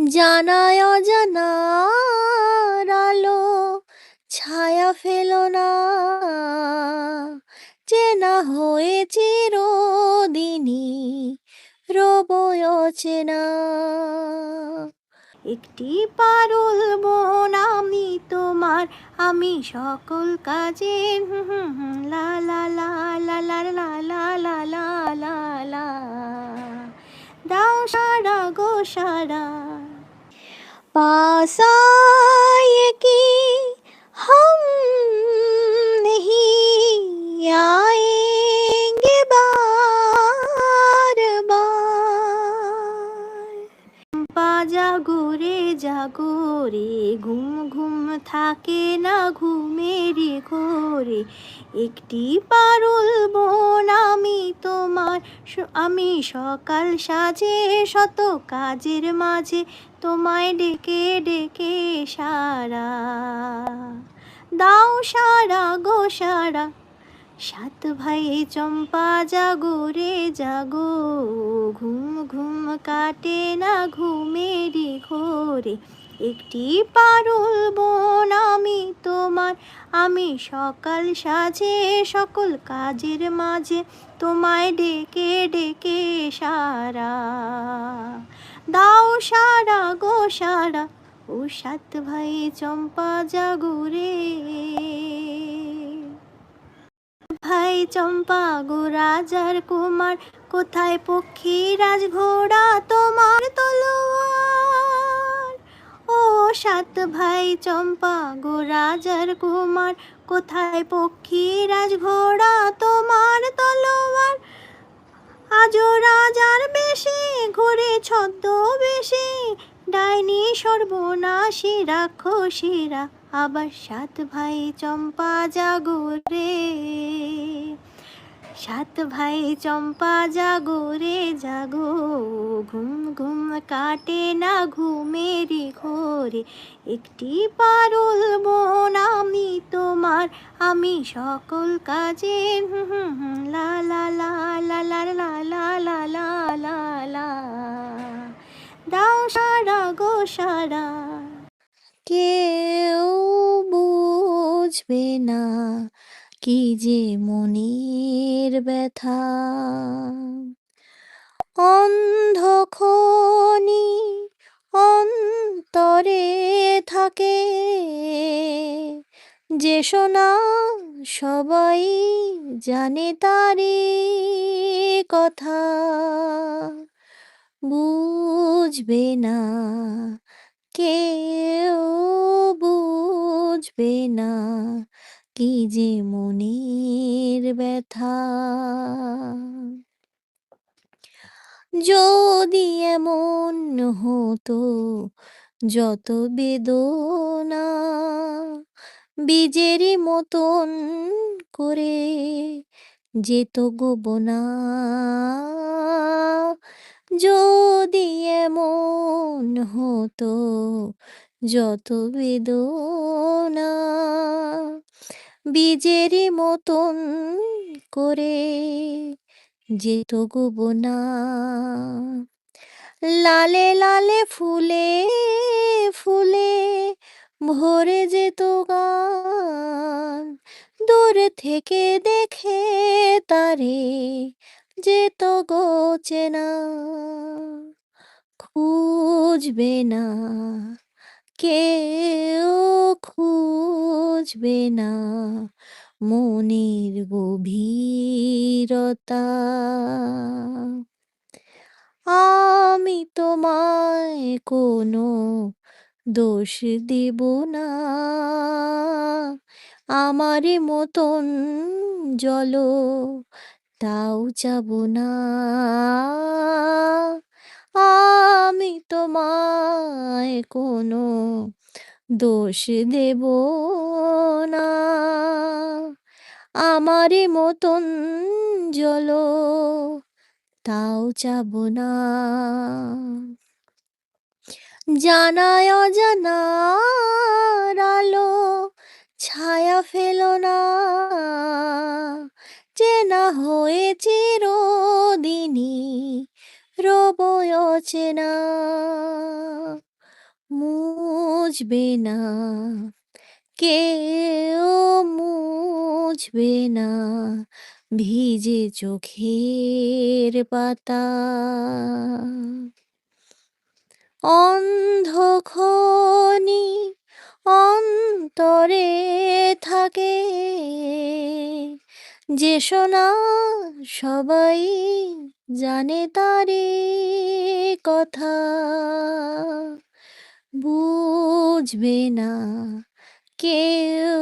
জানায় অজানার আলো ছায়া ফেলো না, চেনা হয়ে চিরদিনই রবই অচেনা। একটি পারুল বোন আমি তোমার, আমি সকল কাজে লা লা লা লা লা লা লা লা লা লা লা, দাও সারা গো সারা। पास आए कि हम नहीं आएंगे बार बार। পা জাগরে জাগরে ঘুম ঘুম থাকে না ঘুমেরই ঘোরে, একটি পারুল বোন আমি তোমার, আমি সকাল সাজে শত কাজের মাঝে তোমায় ডেকে ডেকে সারা, দাও সারা গো সারা। সাত ভাই চম্পা জাগো রে জাগো, ঘুম ঘুম কাটে না ঘুমেরই ঘোরে, একটি পারুল বোন আমি তোমার, আমি সকাল সাজে সকল কাজের মাঝে তোমায় ডেকে ডেকে সারা, দাও সারা গো সারা। ও সাত ভাই চম্পা জাগো রে। ভাই চম্পা গো রাজার কুমার, কোথায় পক্ষী রাজঘোড়া তোমার তলোয়ার। ও সাত ভাই চম্পা গো রাজার কুমার, কোথায় পক্ষী রাজঘোড়া তোমার তলোয়ার। আজও রাজার বেশে ঘোরে ছদ্মবেশে, ডাইনি সর্বনাশী রাক্ষসীরা, আবার সাত ভাই চম্পা জাগো রে। সাত ভাই চম্পা জাগো রে জাগো, ঘুম ঘুম কাটে না ঘুমেরই ঘোরে, একটি পারুল বোন আমি তোমার, আমি সকল কাজে লা লা লা লা লা লা লা লা লা লা লা, দাও সারা গো সারা। কেউ বুঝবে না কি যে মনের ব্যথা, অন্ধখনি অন্তরে থাকে, যে শোনা সবাই জানে তারি কথা, বুঝবে না কেউ, বুঝবে না কি যে মনের ব্যথা। যদি এমন হতো যত বেদনা বীজেরই মতন করে যেত গোবনা, যদি এমন হতো যত বেদনা বীজেরই মতন করে যেত গোবনা, লালে লালে ফুলে ফুলে ভরে যেত গান, দূর থেকে দেখে তারে যেত গো চেনা, খুঁজবে না কেউ, খুঁজবে না মনের গভীরতা। আমি তোমায় কোনো দোষ দেব না, আমারই মতন জলো তাও যাব না। আমি তোমায় কোনো দোষ দেব না, আমারই মতন জলো তাও যাব না। জানায় অজানার আলো ছায়া ফেলো না, চেনা হয়ে চিরদিনই রবই অচেনা। মুছবে না, কেউ মুছবে না ভিজে চোখের পাতা। অন্ধখনি অন্তরে থাকে, যে শোনা সবাই জানে তারে কথা। বুঝবে না, কেউ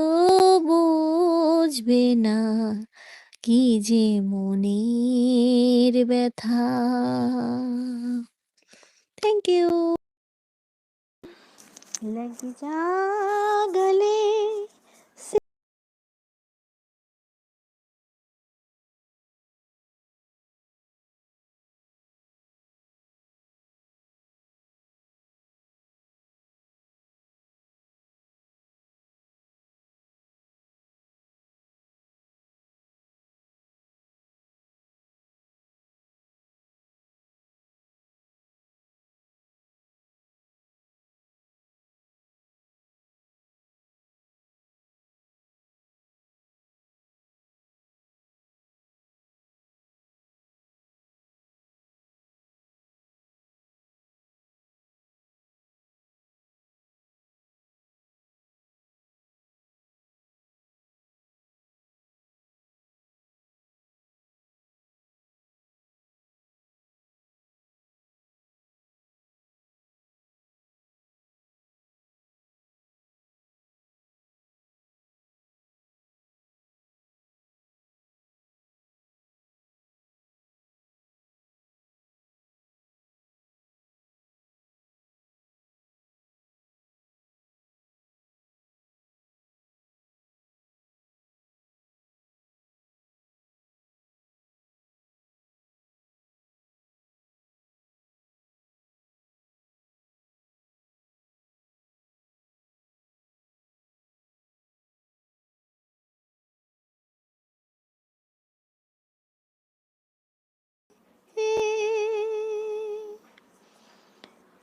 বুঝবে না কি যে মনের ব্যথা। Thank you. लग जा गले से।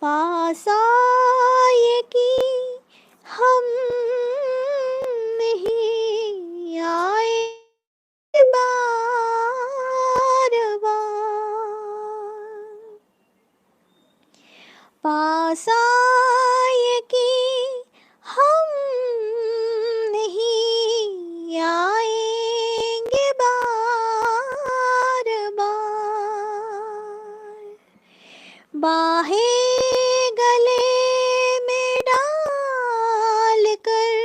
पास आए कि हम नहीं आए बार बार। पास आए कि हम नहीं आएंगे बार बार। बाहें गले में डाल कर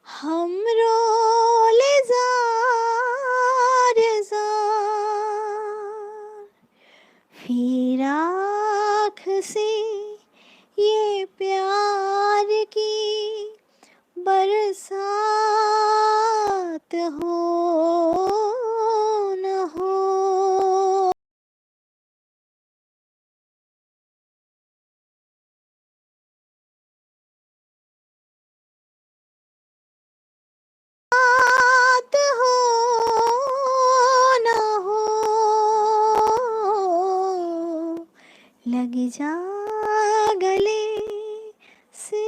हम रोले जार जार। फिर आँख से ये प्यार की बरसात हो न हो। बात हो न हो, लग जा गले से।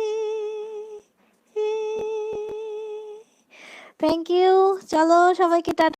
Thank you. চলো সবাইকে টাটা।